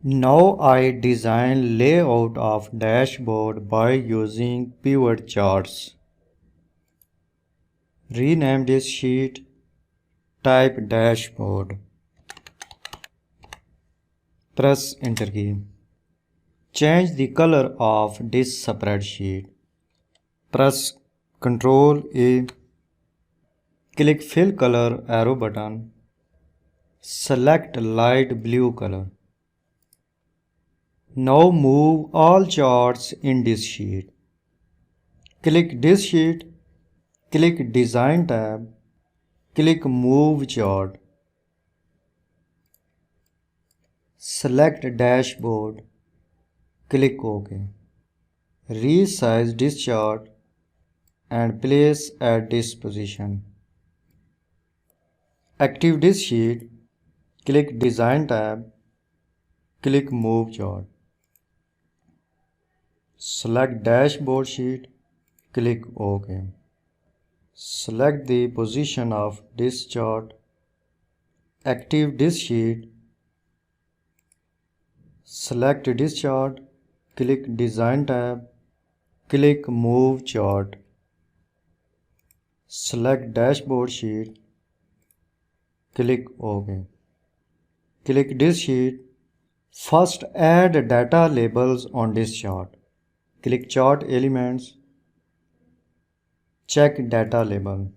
Now I design layout of dashboard by using pivot charts. Rename this sheet, type dashboard. Press enter key. Change the color of this spreadsheet. Press Ctrl A. Click fill color arrow button. Select light blue color. Now move all charts in this sheet. Click this sheet, click Design tab, click Move Chart. Select Dashboard, click OK. Resize this chart and place at this position. Active this sheet, click Design tab, click Move Chart. Select Dashboard sheet, click OK. Select the position of this chart. Active this sheet. Select this chart. Click Design tab. Click Move Chart. Select Dashboard sheet. Click OK. Click this sheet. First add data labels on this chart. Click Chart Elements. Check Data Label.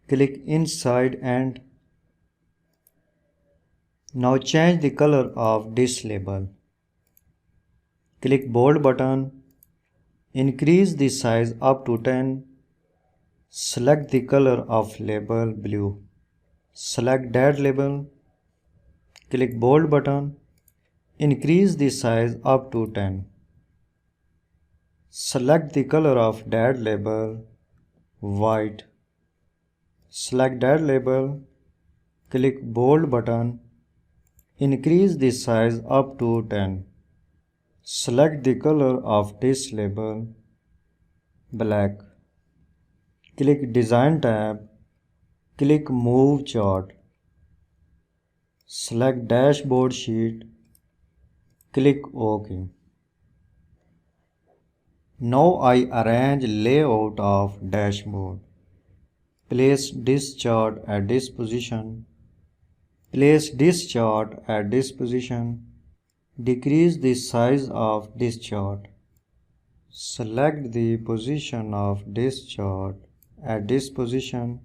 Click Inside and now change the color of this label. Click Bold button. Increase the size up to 10. Select the color of label blue. Select that label. Click Bold button. Increase the size up to 10. Select the color of that label white. Select that label. Click Bold button. Increase the size up to 10. Select the color of this label black. Click Design tab. Click Move Chart. Select Dashboard sheet. Click OK. Now I arrange layout of dashboard. Place this chart at this position. Place this chart at this position. Decrease the size of this chart. Select the position of this chart at this position.